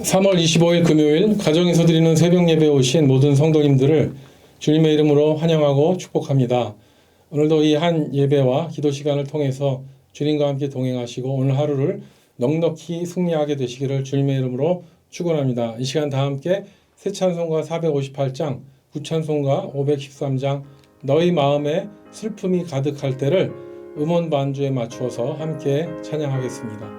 3월 25일 금요일 가정에서 드리는 새벽 예배에 오신 모든 성도님들을 주님의 이름으로 환영하고 축복합니다. 오늘도 이 한 예배와 기도 시간을 통해서 주님과 함께 동행하시고 오늘 하루를 넉넉히 승리하게 되시기를 주님의 이름으로 축원합니다. 이 시간 다 함께 새 찬송가 458장, 구찬송가 513장 너희 마음에 슬픔이 가득할 때를 음원 반주에 맞추어서 함께 찬양하겠습니다.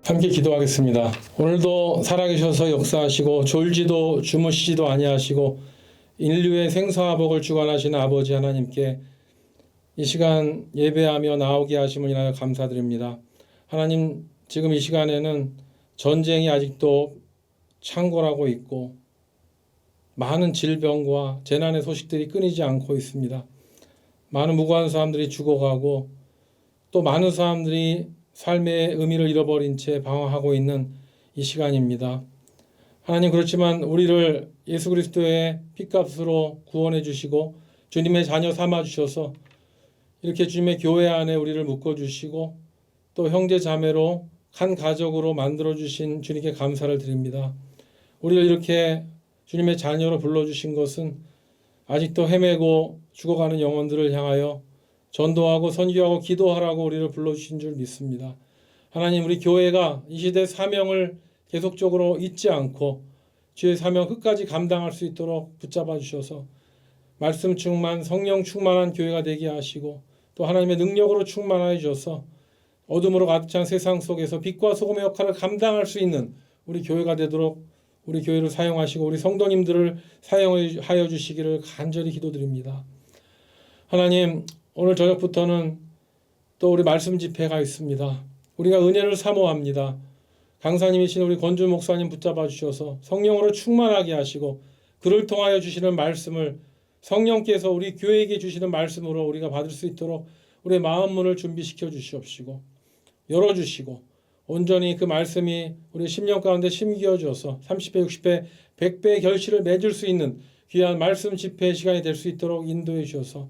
함께 기도하겠습니다. 오늘도 살아계셔서 역사하시고 졸지도 주무시지도 아니하시고 인류의 생사화복을 주관하시는 아버지 하나님께 이 시간 예배하며 나오게 하심을 인하여 감사드립니다. 하나님, 지금 이 시간에는 전쟁이 아직도 창궐하고 있고 많은 질병과 재난의 소식들이 끊이지 않고 있습니다. 많은 무고한 사람들이 죽어가고 또 많은 사람들이 삶의 의미를 잃어버린 채 방황하고 있는 이 시간입니다. 하나님, 그렇지만 우리를 예수 그리스도의 피값으로 구원해 주시고 주님의 자녀 삼아 주셔서 이렇게 주님의 교회 안에 우리를 묶어 주시고 또 형제 자매로 한 가족으로 만들어 주신 주님께 감사를 드립니다. 우리를 이렇게 주님의 자녀로 불러 주신 것은 아직도 헤매고 죽어가는 영혼들을 향하여 전도하고 선교하고 기도하라고 우리를 불러주신 줄 믿습니다. 하나님, 우리 교회가 이 시대 사명을 계속적으로 잊지 않고 주의 사명 끝까지 감당할 수 있도록 붙잡아 주셔서 말씀 충만, 성령 충만한 교회가 되게 하시고 또 하나님의 능력으로 충만하여 주셔서 어둠으로 가득 찬 세상 속에서 빛과 소금의 역할을 감당할 수 있는 우리 교회가 되도록 우리 교회를 사용하시고 우리 성도님들을 사용하여 주시기를 간절히 기도드립니다. 하나님, 오늘 저녁부터는 또 우리 말씀 집회가 있습니다. 우리가 은혜를 사모합니다. 강사님이신 우리 권주 목사님 붙잡아 주셔서 성령으로 충만하게 하시고 그를 통하여 주시는 말씀을 성령께서 우리 교회에게 주시는 말씀으로 우리가 받을 수 있도록 우리의 마음 문을 준비시켜 주시옵시고 열어주시고 온전히 그 말씀이 우리 심령 가운데 심기어 주어서 30배, 60배, 100배의 결실을 맺을 수 있는 귀한 말씀 집회의 시간이 될 수 있도록 인도해 주셔서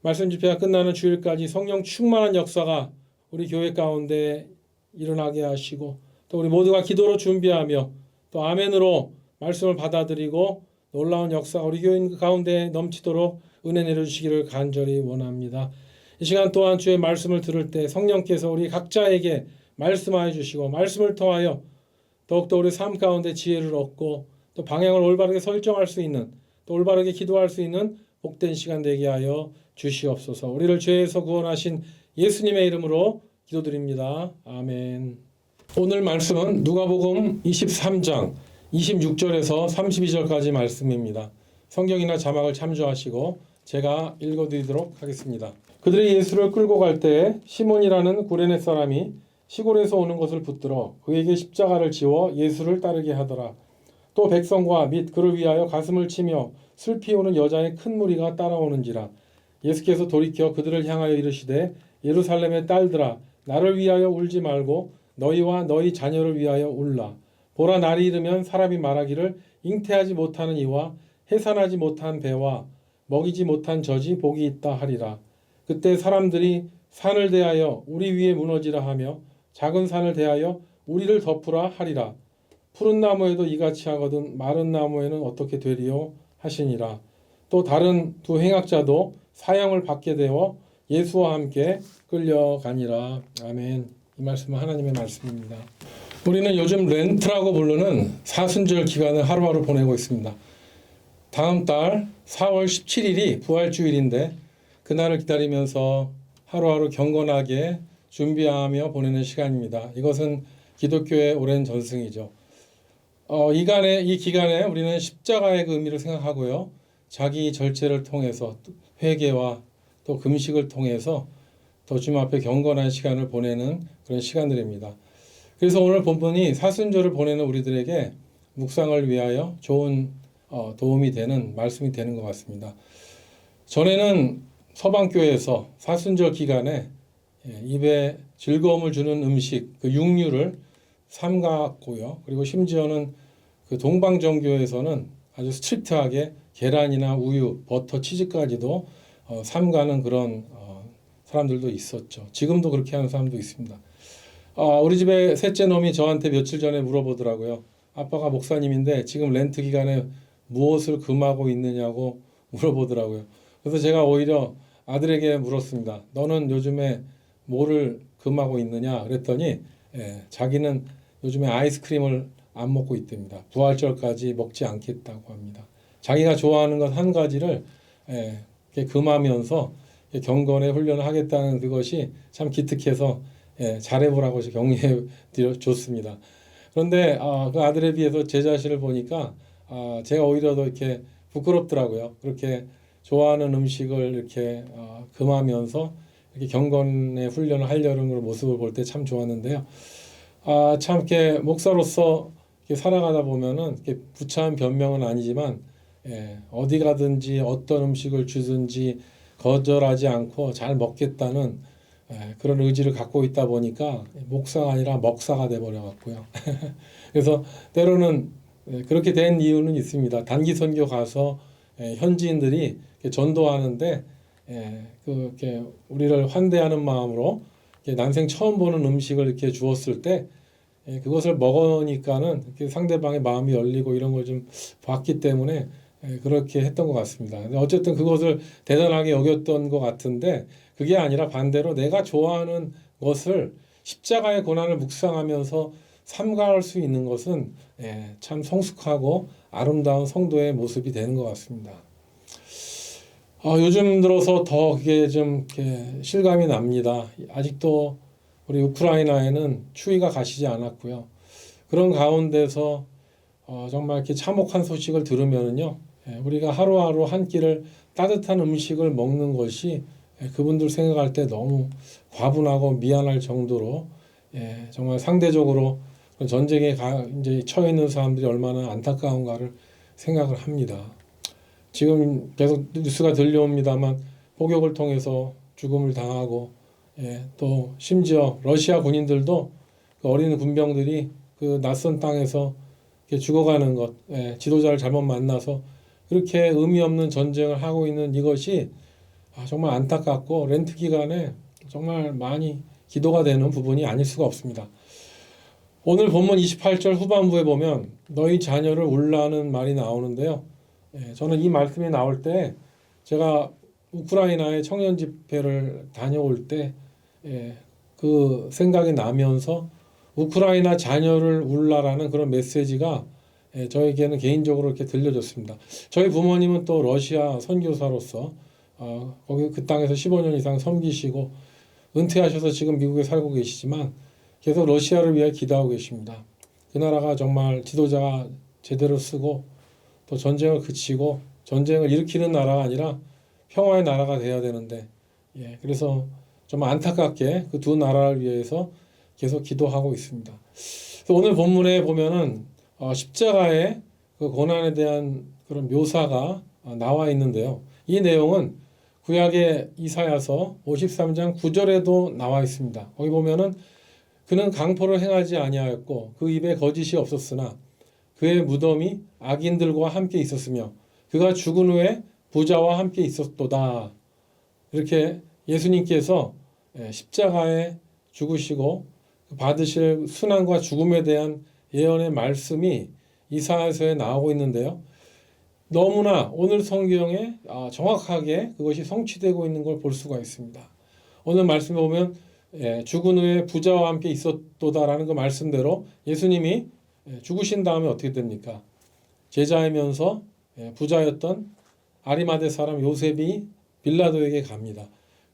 말씀 집회가 끝나는 주일까지 성령 충만한 역사가 우리 교회 가운데 일어나게 하시고 또 우리 모두가 기도로 준비하며 또 아멘으로 말씀을 받아들이고 놀라운 역사가 우리 교인 가운데 넘치도록 은혜 내려주시기를 간절히 원합니다. 이 시간 또한 주의 말씀을 들을 때 성령께서 우리 각자에게 말씀하여 주시고 말씀을 통하여 더욱더 우리 삶 가운데 지혜를 얻고 또 방향을 올바르게 설정할 수 있는 또 올바르게 기도할 수 있는 복된 시간 되게 하여 주시옵소서. 우리를 죄에서 구원하신 예수님의 이름으로 기도드립니다. 아멘. 오늘 말씀은 누가복음 23장 26절에서 32절까지 말씀입니다. 성경이나 자막을 참조하시고 제가 읽어드리도록 하겠습니다. 그들이 예수를 끌고 갈 때 시몬이라는 구레네 사람이 시골에서 오는 것을 붙들어 그에게 십자가를 지워 예수를 따르게 하더라. 또 백성과 및 그를 위하여 가슴을 치며 슬피 우는 여자의 큰 무리가 따라오는지라. 예수께서 돌이켜 그들을 향하여 이르시되 예루살렘의 딸들아 나를 위하여 울지 말고 너희와 너희 자녀를 위하여 울라. 보라 날이 이르면 사람이 말하기를 잉태하지 못하는 이와 해산하지 못한 배와 먹이지 못한 젖이 복이 있다 하리라. 그때 사람들이 산을 대하여 우리 위에 무너지라 하며 작은 산을 대하여 우리를 덮으라 하리라. 푸른 나무에도 이같이 하거든 마른 나무에는 어떻게 되리요 하시니라. 또 다른 두 행악자도 사형을 받게 되어 예수와 함께 끌려가니라. 아멘. 이 말씀은 하나님의 말씀입니다. 우리는 요즘 렌트라고 부르는 사순절 기간을 하루하루 보내고 있습니다. 다음 달 4월 17일이 부활주일인데 그날을 기다리면서 하루하루 경건하게 준비하며 보내는 시간입니다. 이것은 기독교의 오랜 전승이죠. 이 기간에 우리는 십자가의 그 의미를 생각하고요. 자기 절제를 통해서 회개와 또 금식을 통해서 더 주님 앞에 경건한 시간을 보내는 그런 시간들입니다. 그래서 오늘 본문이 사순절을 보내는 우리들에게 묵상을 위하여 좋은 도움이 되는 말씀이 되는 것 같습니다. 전에는 서방교회에서 사순절 기간에 입에 즐거움을 주는 음식, 그 육류를 삼갔고요. 그리고 심지어는 그 동방정교에서는 아주 스트릭트하게 계란이나 우유, 버터, 치즈까지도 삼가는 그런 사람들도 있었죠. 지금도 그렇게 하는 사람도 있습니다. 우리 집에 셋째 놈이 저한테 며칠 전에 물어보더라고요. 아빠가 목사님인데 지금 렌트 기간에 무엇을 금하고 있느냐고 물어보더라고요. 그래서 제가 오히려 아들에게 물었습니다. 너는 요즘에 뭐를 금하고 있느냐 그랬더니 자기는 요즘에 아이스크림을 안 먹고 있답니다. 부활절까지 먹지 않겠다고 합니다. 자기가 좋아하는 것 한 가지를 금하면서 경건의 훈련을 하겠다는 그것이 참 기특해서 잘해보라고 격려해 줬습니다. 그런데 그 아들에 비해서 제 자신을 보니까 제가 오히려 더 이렇게 부끄럽더라고요. 그렇게 좋아하는 음식을 이렇게 금하면서 이렇게 경건의 훈련을 하려는 그런 모습을 볼 때 참 좋았는데요. 참 이렇게 목사로서 이렇게 살아가다 보면은 이렇게 부차한 변명은 아니지만 어디 가든지 어떤 음식을 주든지 거절하지 않고 잘 먹겠다는 그런 의지를 갖고 있다 보니까 목사가 아니라 먹사가 돼버려 갖고요. 그래서 때로는 그렇게 된 이유는 있습니다. 단기 선교 가서 현지인들이 전도하는데 그렇게 우리를 환대하는 마음으로 난생 처음 보는 음식을 이렇게 주었을 때 그것을 먹으니까는 상대방의 마음이 열리고 이런 걸 좀 봤기 때문에 그렇게 했던 것 같습니다. 어쨌든 그것을 대단하게 여겼던 것 같은데 그게 아니라 반대로 내가 좋아하는 것을 십자가의 고난을 묵상하면서 삼가할 수 있는 것은 참 성숙하고 아름다운 성도의 모습이 되는 것 같습니다. 요즘 들어서 더 그게 좀 이렇게 실감이 납니다. 아직도 우리 우크라이나에는 추위가 가시지 않았고요. 그런 가운데서 정말 이렇게 참혹한 소식을 들으면은요, 우리가 하루하루 한 끼를 따뜻한 음식을 먹는 것이 그분들 생각할 때 너무 과분하고 미안할 정도로 정말 상대적으로 전쟁에 이제 처해 있는 사람들이 얼마나 안타까운가를 생각을 합니다. 지금 계속 뉴스가 들려옵니다만 폭격을 통해서 죽음을 당하고 또 심지어 러시아 군인들도 그 어린 군병들이 그 낯선 땅에서 이렇게 죽어가는 것, 지도자를 잘못 만나서 그렇게 의미 없는 전쟁을 하고 있는 이것이 정말 안타깝고 렌트 기간에 정말 많이 기도가 되는 부분이 아닐 수가 없습니다. 오늘 본문 28절 후반부에 보면 너희 자녀를 울라는 말이 나오는데요. 저는 이 말씀이 나올 때 제가 우크라이나의 청년 집회를 다녀올 때 그 생각이 나면서 우크라이나 자녀를 울라라는 그런 메시지가 저에게는 개인적으로 이렇게 들려졌습니다. 저희 부모님은 또 러시아 선교사로서 거기 그 땅에서 15년 이상 섬기시고 은퇴하셔서 지금 미국에 살고 계시지만 계속 러시아를 위해 기도하고 계십니다. 그 나라가 정말 지도자가 제대로 쓰고 또 전쟁을 그치고 전쟁을 일으키는 나라가 아니라 평화의 나라가 돼야 되는데 그래서 좀 안타깝게 그 두 나라를 위해서 계속 기도하고 있습니다. 오늘 본문에 보면은 십자가의 그 고난에 대한 그런 묘사가 나와 있는데요. 이 내용은 구약의 이사야서 53장 9절에도 나와 있습니다. 거기 보면은 그는 강포를 행하지 아니하였고 그 입에 거짓이 없었으나 그의 무덤이 악인들과 함께 있었으며 그가 죽은 후에 부자와 함께 있었도다. 이렇게 예수님께서 십자가에 죽으시고 받으실 순환과 죽음에 대한 예언의 말씀이 이사야서에 나오고 있는데요. 너무나 오늘 성경에 정확하게 그것이 성취되고 있는 걸 볼 수가 있습니다. 오늘 말씀에 보면 죽은 후에 부자와 함께 있었도다라는 그 말씀대로 예수님이 죽으신 다음에 어떻게 됩니까? 제자이면서 부자였던 아리마대 사람 요셉이 빌라도에게 갑니다.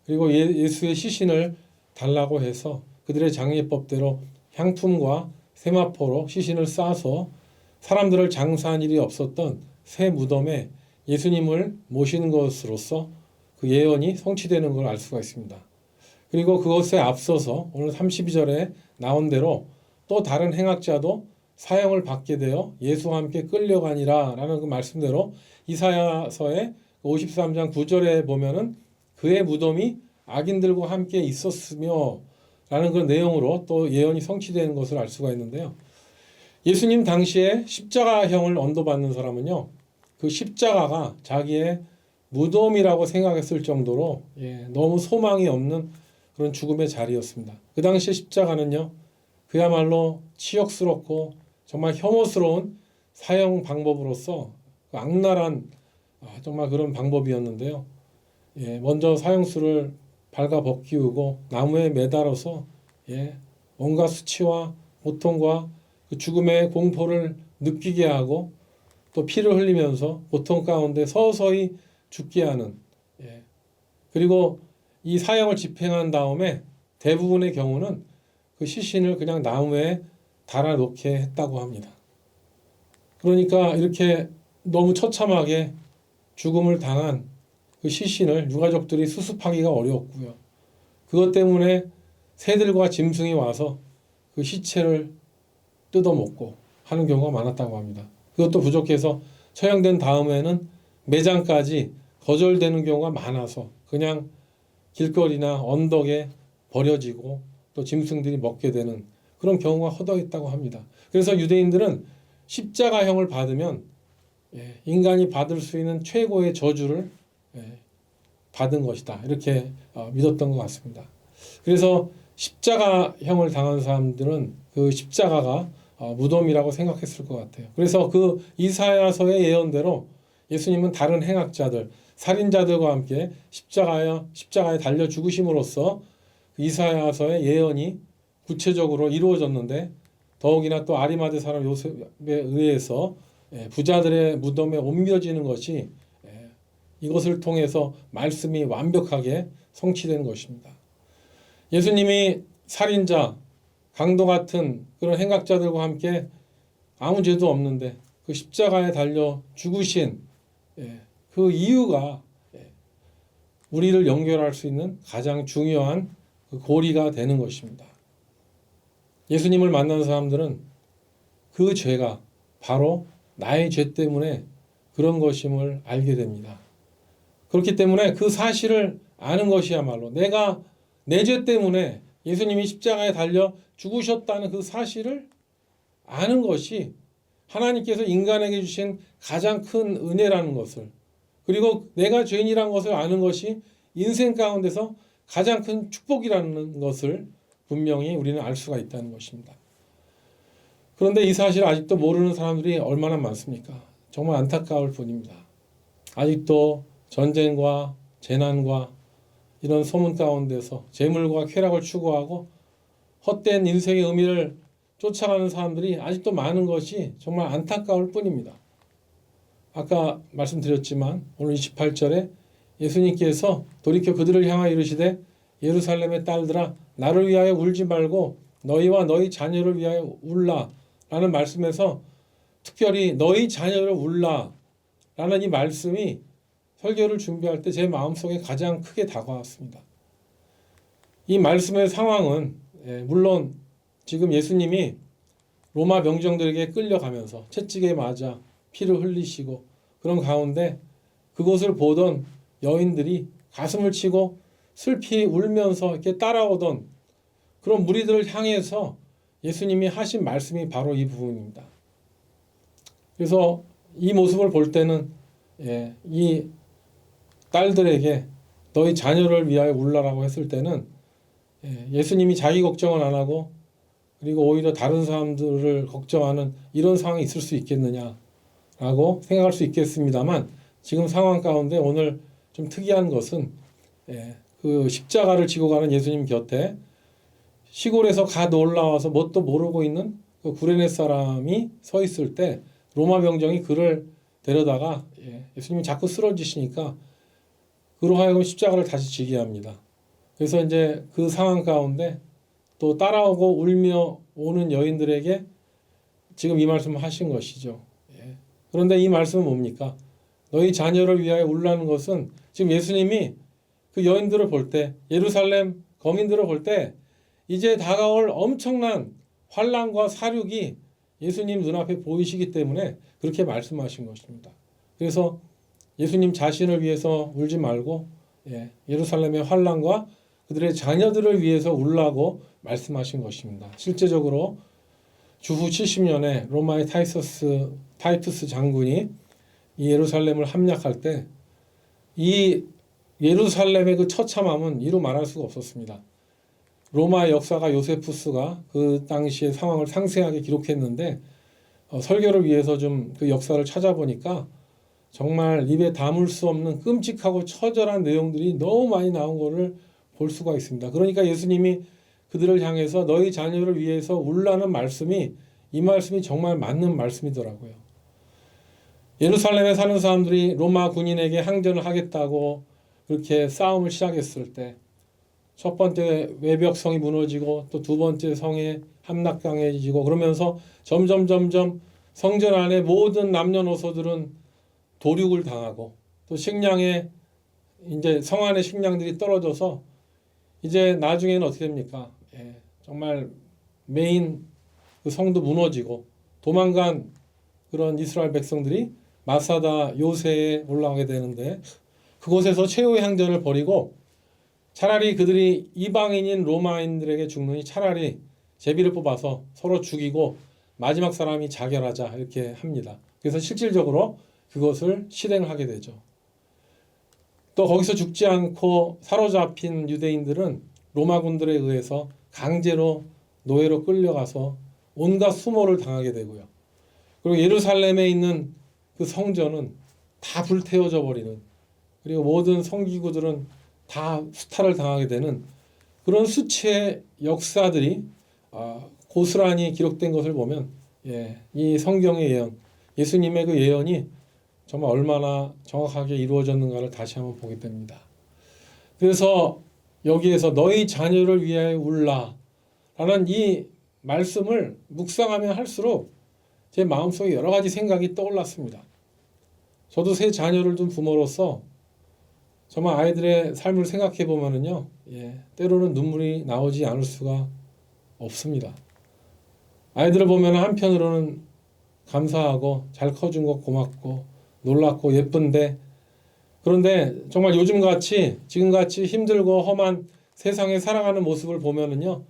그리고 예수의 시신을 달라고 해서 그들의 장례법대로 향품과 세마포로 시신을 싸서 사람들을 장사한 일이 없었던 새 무덤에 예수님을 모시는 것으로서 그 예언이 성취되는 걸 알 수가 있습니다. 그리고 그것에 앞서서 오늘 32절에 나온 대로 또 다른 행악자도 사형을 받게 되어 예수와 함께 끌려가니라 라는 그 말씀대로 이사야서의 53장 9절에 보면은 그의 무덤이 악인들과 함께 있었으며 라는 그 내용으로 또 예언이 성취되는 것을 알 수가 있는데요. 예수님 당시에 십자가형을 언도받는 사람은요. 그 십자가가 자기의 무덤이라고 생각했을 정도로 너무 소망이 없는 그런 죽음의 자리였습니다. 그 당시에 십자가는요. 그야말로 치욕스럽고 정말 혐오스러운 사형 방법으로서 그 악랄한 정말 그런 방법이었는데요. 먼저 사형수를 발가 벗기우고 나무에 매달아서 온갖 수치와 고통과 그 죽음의 공포를 느끼게 하고 또 피를 흘리면서 고통 가운데 서서히 죽게 하는 그리고 이 사형을 집행한 다음에 대부분의 경우는 그 시신을 그냥 나무에 달아놓게 했다고 합니다. 그러니까 이렇게 너무 처참하게 죽음을 당한 그 시신을 유가족들이 수습하기가 어려웠고요. 그것 때문에 새들과 짐승이 와서 그 시체를 뜯어먹고 하는 경우가 많았다고 합니다. 그것도 부족해서 처형된 다음에는 매장까지 거절되는 경우가 많아서 그냥 길거리나 언덕에 버려지고 또 짐승들이 먹게 되는 그런 경우가 허다했다고 합니다. 그래서 유대인들은 십자가형을 받으면 인간이 받을 수 있는 최고의 저주를 받은 것이다. 이렇게 믿었던 것 같습니다. 그래서 십자가형을 당한 사람들은 그 십자가가 무덤이라고 생각했을 것 같아요. 그래서 그 이사야서의 예언대로 예수님은 다른 행악자들, 살인자들과 함께 십자가에 달려 죽으심으로써 이사야서의 예언이 구체적으로 이루어졌는데 더욱이나 또 아리마대 사람 요셉에 의해서 부자들의 무덤에 옮겨지는 것이 이것을 통해서 말씀이 완벽하게 성취된 것입니다. 예수님이 살인자, 강도 같은 그런 행악자들과 함께 아무 죄도 없는데 그 십자가에 달려 죽으신 그 이유가 우리를 연결할 수 있는 가장 중요한 그 고리가 되는 것입니다. 예수님을 만난 사람들은 그 죄가 바로 나의 죄 때문에 그런 것임을 알게 됩니다. 그렇기 때문에 그 사실을 아는 것이야말로 내가 내 죄 때문에 예수님이 십자가에 달려 죽으셨다는 그 사실을 아는 것이 하나님께서 인간에게 주신 가장 큰 은혜라는 것을, 그리고 내가 죄인이라는 것을 아는 것이 인생 가운데서 가장 큰 축복이라는 것을 분명히 우리는 알 수가 있다는 것입니다. 그런데 이 사실을 아직도 모르는 사람들이 얼마나 많습니까? 정말 안타까울 뿐입니다. 아직도 전쟁과 재난과 이런 소문 가운데서 재물과 쾌락을 추구하고 헛된 인생의 의미를 쫓아가는 사람들이 아직도 많은 것이 정말 안타까울 뿐입니다. 아까 말씀드렸지만 오늘 28절에 예수님께서 돌이켜 그들을 향하여 이르시되 예루살렘의 딸들아 나를 위하여 울지 말고 너희와 너희 자녀를 위하여 울라 라는 말씀에서 특별히 너희 자녀를 울라 라는 이 말씀이 설교를 준비할 때 제 마음속에 가장 크게 다가왔습니다. 이 말씀의 상황은 물론 지금 예수님이 로마 병정들에게 끌려가면서 채찍에 맞아 피를 흘리시고 그런 가운데 그것을 보던 여인들이 가슴을 치고 슬피 울면서 이렇게 따라오던 그런 무리들을 향해서 예수님이 하신 말씀이 바로 이 부분입니다. 그래서 이 모습을 볼 때는 이 딸들에게 너희 자녀를 위하여 울라라고 했을 때는 예수님이 자기 걱정을 안 하고 그리고 오히려 다른 사람들을 걱정하는 이런 상황이 있을 수 있겠느냐라고 생각할 수 있겠습니다만 지금 상황 가운데 오늘 좀 특이한 것은 그 십자가를 지고 가는 예수님 곁에 시골에서 갓 올라와서 뭣도 모르고 있는 그 구레네 사람이 서 있을 때 로마 병정이 그를 데려다가 예수님이 자꾸 쓰러지시니까 그로 하여금 십자가를 다시 지게 합니다. 그래서 이제 그 상황 가운데 또 따라오고 울며 오는 여인들에게 지금 이 말씀을 하신 것이죠. 그런데 이 말씀은 뭡니까? 너희 자녀를 위하여 울라는 것은 지금 예수님이 그 여인들을 볼 때, 예루살렘 거민들을 볼 때 이제 다가올 엄청난 환난과 사륙이 예수님 눈앞에 보이시기 때문에 그렇게 말씀하신 것입니다. 그래서 예수님 자신을 위해서 울지 말고 예루살렘의 환난과 그들의 자녀들을 위해서 울라고 말씀하신 것입니다. 실제적으로 주후 70년에 로마의 타이투스 장군이 이 예루살렘을 함락할 때 이 예루살렘의 그 처참함은 이루 말할 수가 없었습니다. 로마의 역사가 요세푸스가 그 당시의 상황을 상세하게 기록했는데 설교를 위해서 좀 그 역사를 찾아보니까 정말 입에 담을 수 없는 끔찍하고 처절한 내용들이 너무 많이 나온 것을 볼 수가 있습니다. 그러니까 예수님이 그들을 향해서 너희 자녀를 위해서 울라는 말씀이 이 말씀이 정말 맞는 말씀이더라고요. 예루살렘에 사는 사람들이 로마 군인에게 항전을 하겠다고 그렇게 싸움을 시작했을 때 첫 번째 외벽성이 무너지고 또 두 번째 성에 함락당해지고 그러면서 점점 성전 안에 모든 남녀노소들은 도륙을 당하고 또 식량에 이제 성 안의 식량들이 떨어져서 이제 나중에는 어떻게 됩니까? 정말 메인 그 성도 무너지고 도망간 그런 이스라엘 백성들이 마사다 요새에 올라가게 되는데 그곳에서 최후의 항전을 벌이고 차라리 그들이 이방인인 로마인들에게 죽느니 차라리 제비를 뽑아서 서로 죽이고 마지막 사람이 자결하자 이렇게 합니다. 그래서 실질적으로 그것을 실행하게 되죠. 또 거기서 죽지 않고 사로잡힌 유대인들은 로마군들에 의해서 강제로 노예로 끌려가서 온갖 수모를 당하게 되고요. 그리고 예루살렘에 있는 그 성전은 다 불태워져 버리는, 그리고 모든 성기구들은 다 수탈을 당하게 되는 그런 수치의 역사들이 고스란히 기록된 것을 보면 이 성경의 예언, 예수님의 그 예언이 정말 얼마나 정확하게 이루어졌는가를 다시 한번 보게 됩니다. 그래서 여기에서 너희 자녀를 위하여 울라 라는 이 말씀을 묵상하면 할수록 제 마음속에 여러 가지 생각이 떠올랐습니다. 저도 세 자녀를 둔 부모로서 정말 아이들의 삶을 생각해 보면은요, 때로는 눈물이 나오지 않을 수가 없습니다. 아이들을 보면 한편으로는 감사하고 잘 커준 거 고맙고 놀랍고 예쁜데, 그런데 정말 요즘같이 지금같이 힘들고 험한 세상에 살아가는 모습을 보면은요,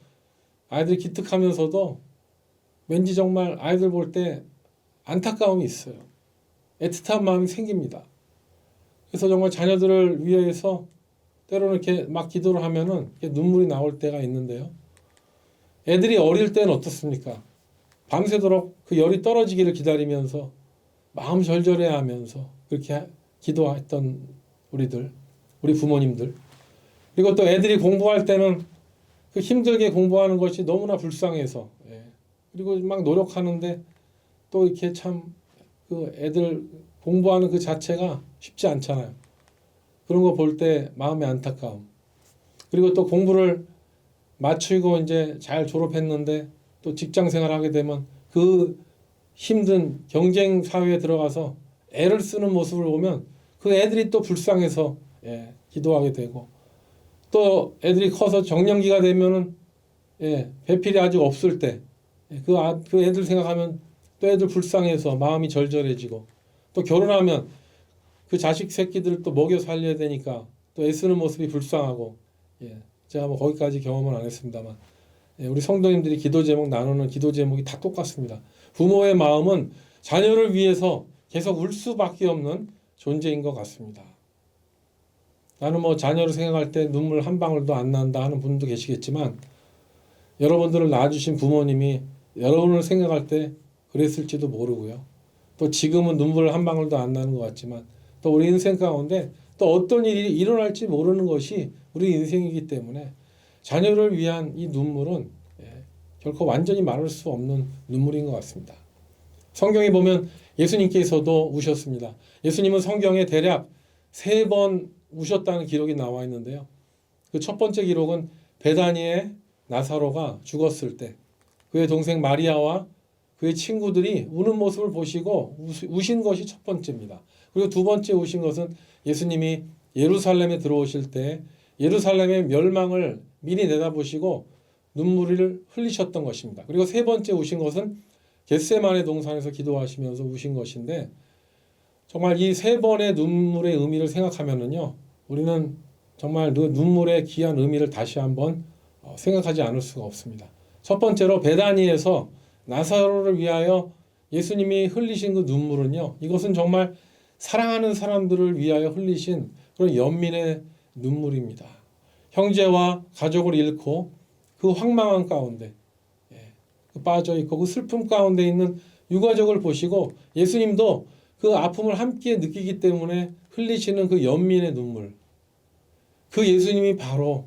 아이들이 기특하면서도 왠지 정말 아이들 볼 때 안타까움이 있어요. 애틋한 마음이 생깁니다. 그래서 정말 자녀들을 위해서 때로는 이렇게 막 기도를 하면은 이렇게 눈물이 나올 때가 있는데요. 애들이 어릴 때는 어떻습니까? 밤새도록 그 열이 떨어지기를 기다리면서 마음 절절해하면서 그렇게 기도했던 우리 부모님들. 그리고 또 애들이 공부할 때는 그 힘들게 공부하는 것이 너무나 불쌍해서, 그리고 막 노력하는데 또 이렇게 참 그 애들 공부하는 그 자체가 쉽지 않잖아요. 그런 거 볼 때 마음의 안타까움. 그리고 또 공부를 마치고 이제 잘 졸업했는데 또 직장 생활하게 되면 그 힘든 경쟁 사회에 들어가서 애를 쓰는 모습을 보면 그 애들이 또 불쌍해서 기도하게 되고, 또 애들이 커서 정년기가 되면은 배필이 아직 없을 때 그 애들 생각하면 또 애들 불쌍해서 마음이 절절해지고, 또 결혼하면 그 자식 새끼들을 또 먹여 살려야 되니까 또 애쓰는 모습이 불쌍하고, 제가 뭐 거기까지 경험은 안 했습니다만, 우리 성도님들이 기도 제목 나누는 기도 제목이 다 똑같습니다. 부모의 마음은 자녀를 위해서 계속 울 수밖에 없는 존재인 것 같습니다. 나는 뭐 자녀를 생각할 때 눈물 한 방울도 안 난다 하는 분도 계시겠지만, 여러분들을 낳아주신 부모님이 여러분을 생각할 때 그랬을지도 모르고요. 또 지금은 눈물 한 방울도 안 나는 것 같지만, 또 우리 인생 가운데 또 어떤 일이 일어날지 모르는 것이 우리 인생이기 때문에 자녀를 위한 이 눈물은 결코 완전히 말할 수 없는 눈물인 것 같습니다. 성경에 보면 예수님께서도 우셨습니다. 예수님은 성경에 대략 3번 우셨다는 기록이 나와 있는데요. 그 첫 번째 기록은 베다니의 나사로가 죽었을 때 그의 동생 마리아와 그의 친구들이 우는 모습을 보시고 우신 것이 첫 번째입니다. 그리고 두 번째 우신 것은 예수님이 예루살렘에 들어오실 때 예루살렘의 멸망을 미리 내다보시고 눈물을 흘리셨던 것입니다. 그리고 세 번째 우신 것은 겟세마네 동산에서 기도하시면서 우신 것인데, 정말 이 3번의 눈물의 의미를 생각하면은요, 우리는 정말 그 눈물의 귀한 의미를 다시 한번 생각하지 않을 수가 없습니다. 첫 번째로 베다니에서 나사로를 위하여 예수님이 흘리신 그 눈물은요, 이것은 정말 사랑하는 사람들을 위하여 흘리신 그런 연민의 눈물입니다. 형제와 가족을 잃고 그 황망한 가운데 빠져 있고 그 슬픔 가운데 있는 유가족을 보시고 예수님도 그 아픔을 함께 느끼기 때문에 흘리시는 그 연민의 눈물, 그 예수님이 바로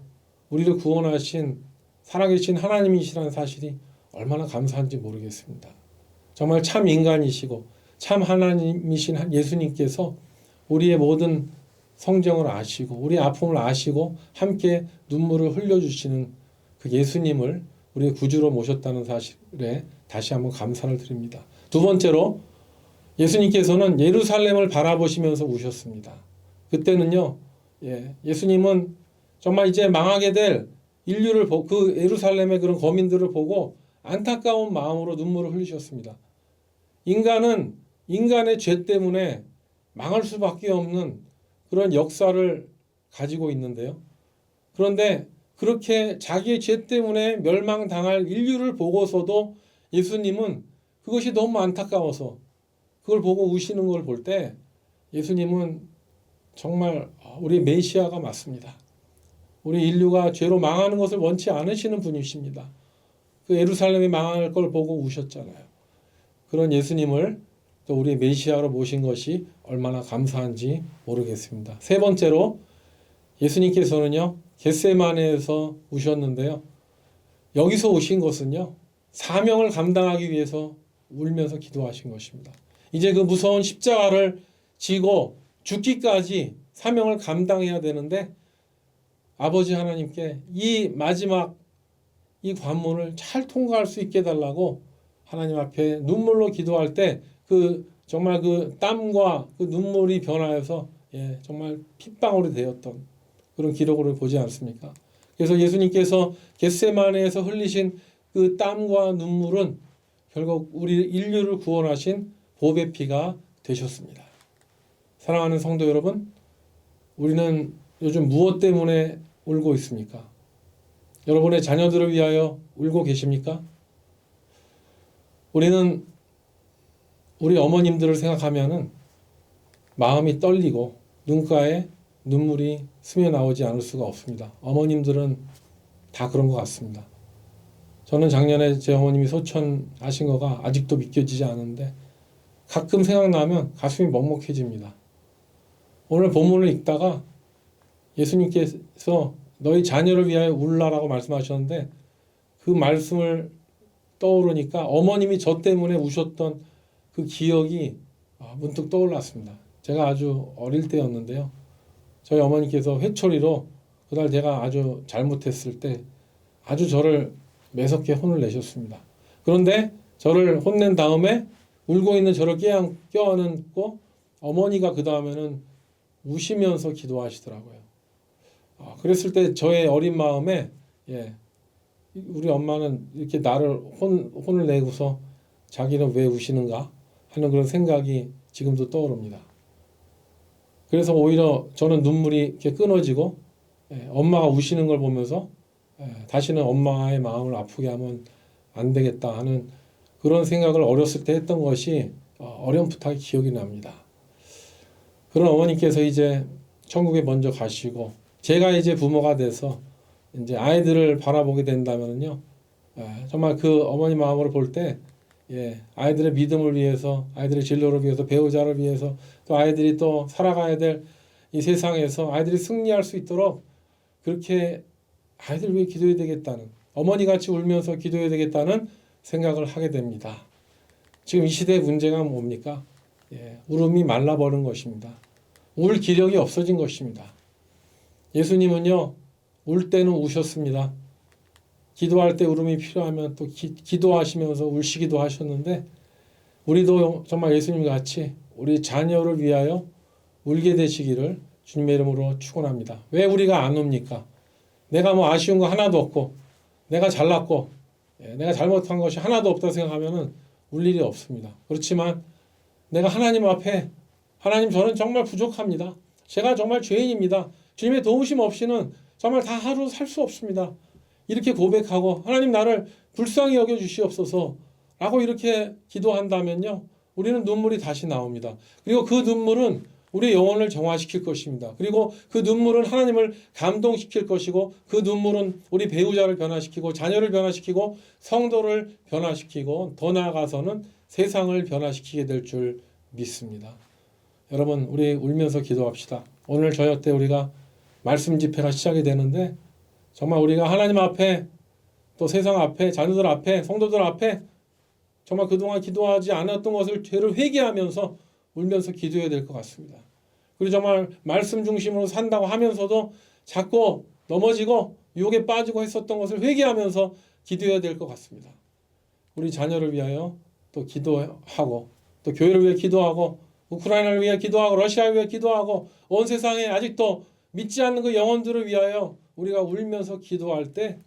우리를 구원하신 살아계신 하나님이시라는 사실이 얼마나 감사한지 모르겠습니다. 정말 참 인간이시고 참 하나님이신 예수님께서 우리의 모든 성정을 아시고 우리의 아픔을 아시고 함께 눈물을 흘려주시는 그 예수님을 우리의 구주로 모셨다는 사실에 다시 한번 감사를 드립니다. 두 번째로 예수님께서는 예루살렘을 바라보시면서 우셨습니다. 그때는요, 예수님은 정말 이제 망하게 될 인류를 보고 그 예루살렘의 그런 거민들을 보고 안타까운 마음으로 눈물을 흘리셨습니다. 인간은 인간의 죄 때문에 망할 수밖에 없는 그런 역사를 가지고 있는데요. 그런데 그렇게 자기의 죄 때문에 멸망당할 인류를 보고서도 예수님은 그것이 너무 안타까워서 그걸 보고 우시는 걸 볼 때 예수님은 정말 우리 메시아가 맞습니다. 우리 인류가 죄로 망하는 것을 원치 않으시는 분이십니다. 그 예루살렘이 망할 걸 보고 우셨잖아요. 그런 예수님을 또 우리 메시아로 모신 것이 얼마나 감사한지 모르겠습니다. 세 번째로 예수님께서는요, 겟세마네에서 우셨는데요. 여기서 오신 것은요, 사명을 감당하기 위해서 울면서 기도하신 것입니다. 이제 그 무서운 십자가를 지고 죽기까지 사명을 감당해야 되는데 아버지 하나님께 이 마지막 이 관문을 잘 통과할 수 있게 해달라고 하나님 앞에 눈물로 기도할 때 그 정말 그 땀과 그 눈물이 변하여서 정말 핏방울이 되었던 그런 기록을 보지 않습니까? 그래서 예수님께서 겟세마네에서 흘리신 그 땀과 눈물은 결국 우리 인류를 구원하신 보배 피가 되셨습니다. 사랑하는 성도 여러분, 우리는 요즘 무엇 때문에 울고 있습니까? 여러분의 자녀들을 위하여 울고 계십니까? 우리는 우리 어머님들을 생각하면은 마음이 떨리고 눈가에 눈물이 스며 나오지 않을 수가 없습니다. 어머님들은 다 그런 것 같습니다. 저는 작년에 제 어머님이 소천하신 거가 아직도 믿겨지지 않는데 가끔 생각나면 가슴이 먹먹해집니다. 오늘 본문을 읽다가 예수님께서 너희 자녀를 위하여 울라라고 말씀하셨는데 그 말씀을 떠오르니까 어머님이 저 때문에 우셨던 그 기억이 문득 떠올랐습니다. 제가 아주 어릴 때였는데요. 저희 어머니께서 회초리로 그날 제가 아주 잘못했을 때 아주 저를 매섭게 혼을 내셨습니다. 그런데 저를 혼낸 다음에 울고 있는 저를 껴안고 어머니가 그 다음에는 우시면서 기도하시더라고요. 그랬을 때 저의 어린 마음에 우리 엄마는 이렇게 나를 혼을 내고서 자기는 왜 우시는가 하는 그런 생각이 지금도 떠오릅니다. 그래서 오히려 저는 눈물이 이렇게 끊어지고 엄마가 우시는 걸 보면서 다시는 엄마의 마음을 아프게 하면 안 되겠다 하는 그런 생각을 어렸을 때 했던 것이 어렴풋하게 기억이 납니다. 그런 어머니께서 이제 천국에 먼저 가시고 제가 이제 부모가 돼서 이제 아이들을 바라보게 된다면요, 정말 그 어머니 마음으로 볼 때 아이들의 믿음을 위해서, 아이들의 진로를 위해서, 배우자를 위해서, 또 아이들이 또 살아가야 될 이 세상에서 아이들이 승리할 수 있도록 그렇게 아이들 위해 기도해야 되겠다는, 어머니같이 울면서 기도해야 되겠다는 생각을 하게 됩니다. 지금 이 시대의 문제가 뭡니까? 울음이 말라버린 것입니다. 울 기력이 없어진 것입니다. 예수님은요, 울 때는 우셨습니다. 기도할 때 울음이 필요하면 또 기도하시면서 울시기도 하셨는데 우리도 정말 예수님 같이 우리 자녀를 위하여 울게 되시기를 주님의 이름으로 축원합니다. 왜 우리가 안 웁니까? 내가 뭐 아쉬운 거 하나도 없고 내가 잘났고 내가 잘못한 것이 하나도 없다고 생각하면 울 일이 없습니다. 그렇지만 내가 하나님 앞에 하나님 저는 정말 부족합니다. 제가 정말 죄인입니다. 주님의 도우심 없이는 정말 다 하루 살 수 없습니다. 이렇게 고백하고 하나님 나를 불쌍히 여겨 주시옵소서 라고 이렇게 기도한다면요, 우리는 눈물이 다시 나옵니다. 그리고 그 눈물은 우리의 영혼을 정화시킬 것입니다. 그리고 그 눈물은 하나님을 감동시킬 것이고 그 눈물은 우리 배우자를 변화시키고 자녀를 변화시키고 성도를 변화시키고 더 나아가서는 세상을 변화시키게 될 줄 믿습니다. 여러분, 우리 울면서 기도합시다. 오늘 저녁 때 우리가 말씀 집회가 시작이 되는데 정말 우리가 하나님 앞에 또 세상 앞에 자녀들 앞에 성도들 앞에 정말 그동안 기도하지 않았던 것을 죄를 회개하면서 울면서 기도해야 될 것 같습니다. 그리고 정말 말씀 중심으로 산다고 하면서도 자꾸 넘어지고 유혹에 빠지고 했었던 것을 회개하면서 기도해야 될 것 같습니다. 우리 자녀를 위하여 또 기도하고 또 교회를 위해 기도하고 우크라이나를 위해 기도하고 러시아를 위해 기도하고 온 세상에 아직도 믿지 않는 그 영혼들을 위하여 우리가 울면서 기도할 때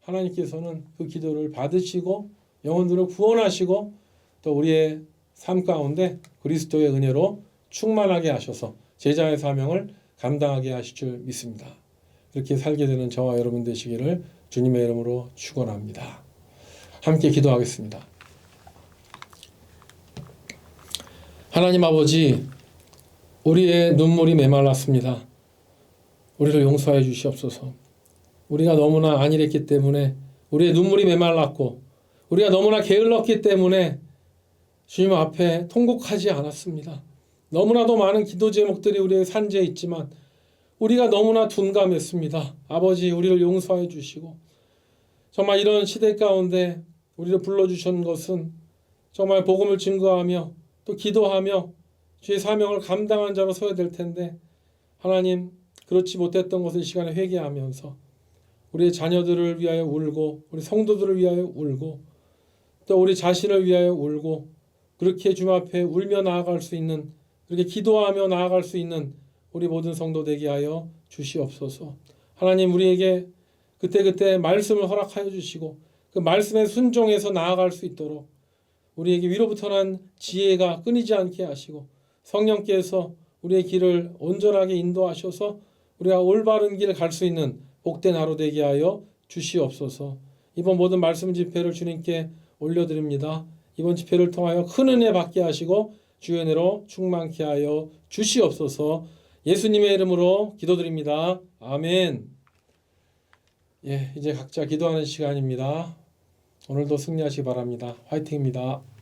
하나님께서는 그 기도를 받으시고 영혼들을 구원하시고 또 우리의 삶 가운데 그리스도의 은혜로 충만하게 하셔서 제자의 사명을 감당하게 하실 줄 믿습니다. 그렇게 살게 되는 저와 여러분 되시기를 주님의 이름으로 축원합니다. 함께 기도하겠습니다. 하나님 아버지, 우리의 눈물이 메말랐습니다. 우리를 용서해 주시옵소서. 우리가 너무나 안일했기 때문에 우리의 눈물이 메말랐고 우리가 너무나 게을렀기 때문에 주님 앞에 통곡하지 않았습니다. 너무나도 많은 기도 제목들이 우리의 산재에 있지만 우리가 너무나 둔감했습니다. 아버지, 우리를 용서해 주시고 정말 이런 시대 가운데 우리를 불러주신 것은 정말 복음을 증거하며 또 기도하며 주의 사명을 감당한 자로 서야 될 텐데 하나님, 그렇지 못했던 것을 이 시간에 회개하면서 우리의 자녀들을 위하여 울고 우리 성도들을 위하여 울고 또 우리 자신을 위하여 울고 그렇게 주님 앞에 울며 나아갈 수 있는, 그렇게 기도하며 나아갈 수 있는 우리 모든 성도 되게 하여 주시옵소서. 하나님, 우리에게 그때그때 말씀을 허락하여 주시고 그 말씀에 순종해서 나아갈 수 있도록 우리에게 위로부터 난 지혜가 끊이지 않게 하시고 성령께서 우리의 길을 온전하게 인도하셔서 우리가 올바른 길을 갈 수 있는 복된 하루 되게 하여 주시옵소서. 이번 모든 말씀 집회를 주님께 올려드립니다. 이번 집회를 통하여 큰 은혜 받게 하시고 주의 은혜로 충만케 하여 주시옵소서. 예수님의 이름으로 기도드립니다. 아멘. 예, 이제 각자 기도하는 시간입니다. 오늘도 승리하시기 바랍니다. 화이팅입니다.